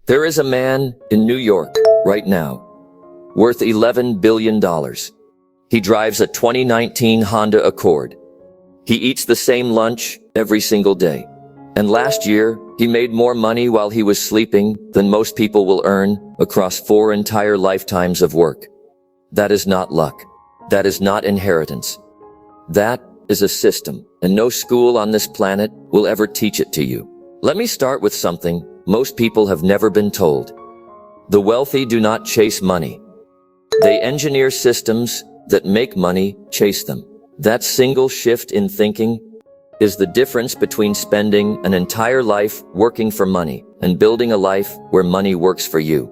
There is a man in New York right now, worth $11 billion. He drives a 2019 Honda Accord. He eats the same lunch every single day. And last year, he made more money while he was sleeping than most people will earn across 4 entire lifetimes of work. That is not luck. That is not inheritance. That is a system, and no school on this planet will ever teach it to you. Let me start with something most people have never been told. The wealthy do not chase money. They engineer systems that make money chase them. That single shift in thinking is the difference between spending an entire life working for money and building a life where money works for you.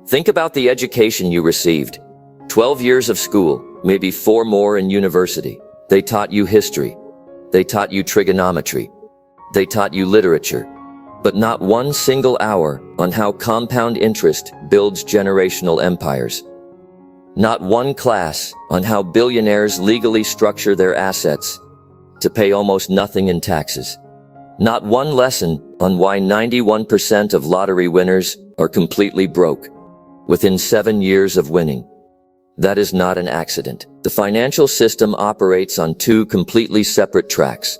Think about the education you received. 12 years of school, maybe 4 more in university. They taught you history. They taught you trigonometry. They taught you literature. But not one single hour on how compound interest builds generational empires. Not one class on how billionaires legally structure their assets to pay almost nothing in taxes. Not one lesson on why 91% of lottery winners are completely broke within 7 years of winning. That is not an accident. The financial system operates on 2 completely separate tracks.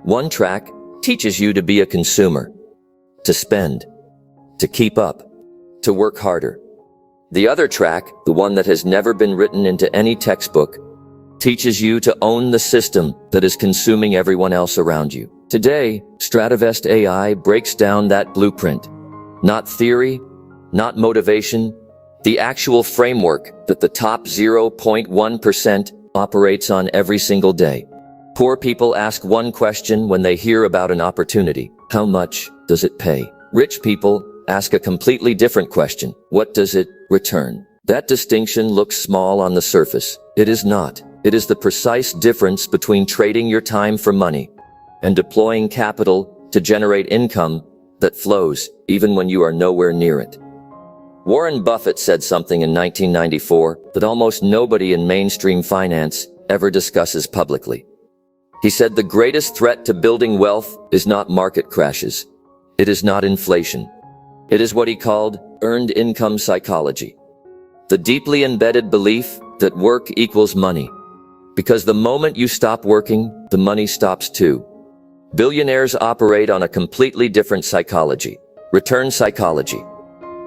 One track teaches you to be a consumer, to spend, to keep up, to work harder. The other track, the one that has never been written into any textbook, teaches you to own the system that is consuming everyone else around you. Today, Stratovest AI breaks down that blueprint. Not theory, not motivation, the actual framework that the top 0.1% operates on every single day. Poor people ask one question when they hear about an opportunity. How much does it pay? Rich people ask a completely different question. What does it return? That distinction looks small on the surface. It is not. It is the precise difference between trading your time for money and deploying capital to generate income that flows even when you are nowhere near it. Warren Buffett said something in 1994 that almost nobody in mainstream finance ever discusses publicly. He said the greatest threat to building wealth is not market crashes. It is not inflation. It is what he called earned income psychology. The deeply embedded belief that work equals money. Because the moment you stop working, the money stops too. Billionaires operate on a completely different psychology. Return psychology.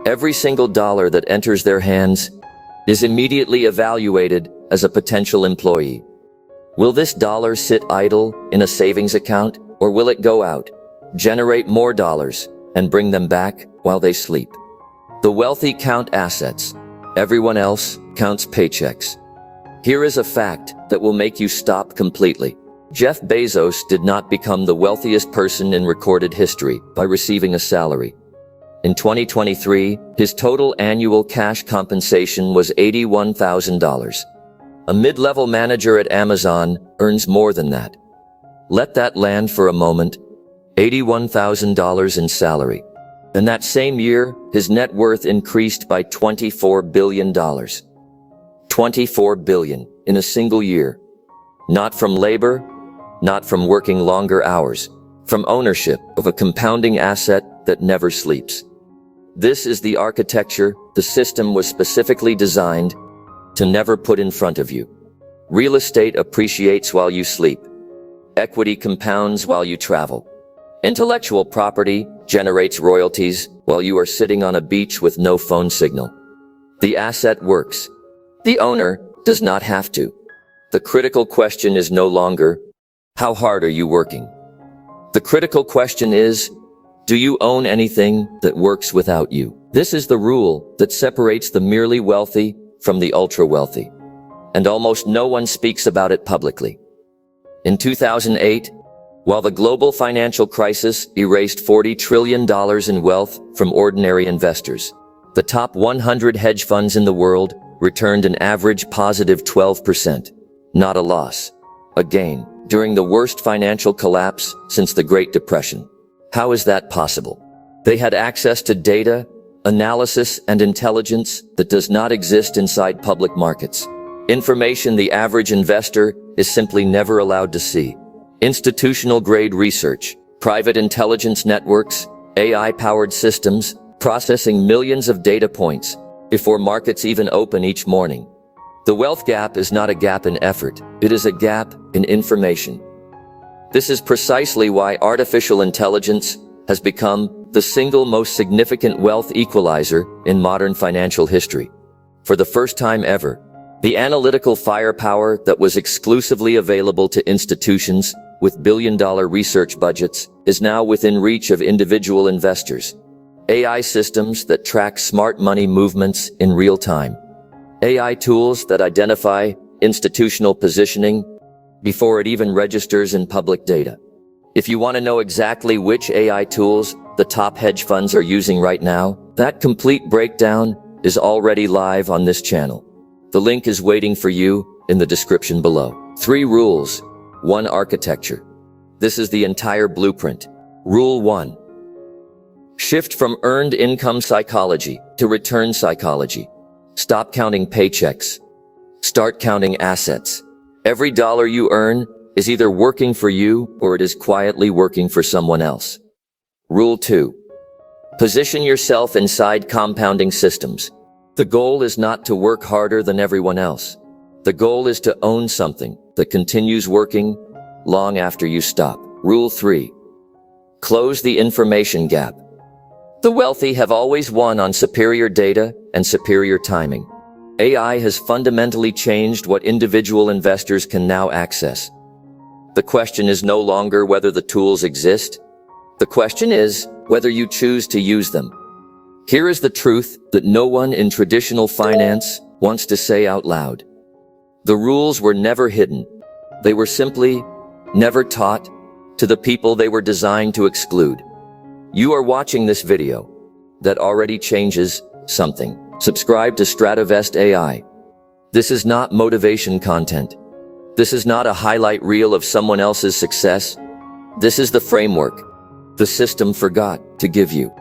Every single dollar that enters their hands is immediately evaluated as a potential employee. Will this dollar sit idle in a savings account, or will it go out, generate more dollars, and bring them back while they sleep? The wealthy count assets. Everyone else counts paychecks. Here is a fact that will make you stop completely. Jeff Bezos did not become the wealthiest person in recorded history by receiving a salary. In 2023, his total annual cash compensation was $81,000. A mid-level manager at Amazon earns more than that. Let that land for a moment. $81,000 in salary. And that same year, his net worth increased by $24 billion. $24 billion in a single year. Not from labor, not from working longer hours, from ownership of a compounding asset that never sleeps. This is the architecture the system was specifically designed to never put in front of you. Real estate appreciates while you sleep. Equity compounds while you travel. Intellectual property generates royalties while you are sitting on a beach with no phone signal. The asset works. The owner does not have to. The critical question is no longer, how hard are you working? The critical question is, do you own anything that works without you? This is the rule that separates the merely wealthy from the ultra-wealthy. And almost no one speaks about it publicly. In 2008, while the global financial crisis erased $40 trillion in wealth from ordinary investors, the top 100 hedge funds in the world returned an average positive 12%. Not a loss, a gain, during the worst financial collapse since the Great Depression. How is that possible? They had access to data, analysis, and intelligence that does not exist inside public markets. Information the average investor is simply never allowed to see. Institutional-grade research, private intelligence networks, AI-powered systems, processing millions of data points before markets even open each morning. The wealth gap is not a gap in effort, it is a gap in information. This is precisely why artificial intelligence has become the single most significant wealth equalizer in modern financial history. For the first time ever, the analytical firepower that was exclusively available to institutions with billion-dollar research budgets is now within reach of individual investors. AI systems that track smart money movements in real time. AI tools that identify institutional positioning before it even registers in public data. If you want to know exactly which AI tools the top hedge funds are using right now, that complete breakdown is already live on this channel. The link is waiting for you in the description below. 3 rules, 1 architecture. This is the entire blueprint. Rule 1. Shift from earned income psychology to return psychology. Stop counting paychecks. Start counting assets. Every dollar you earn is either working for you or it is quietly working for someone else. Rule 2. Position yourself inside compounding systems. The goal is not to work harder than everyone else. The goal is to own something that continues working long after you stop. Rule 3. Close the information gap. The wealthy have always won on superior data and superior timing. AI has fundamentally changed what individual investors can now access. The question is no longer whether the tools exist. The question is whether you choose to use them. Here is the truth that no one in traditional finance wants to say out loud. The rules were never hidden. They were simply never taught to the people they were designed to exclude. You are watching this video that already changes something. Subscribe to Stratovest AI. This is not motivation content. This is not a highlight reel of someone else's success. This is the framework the system forgot to give you.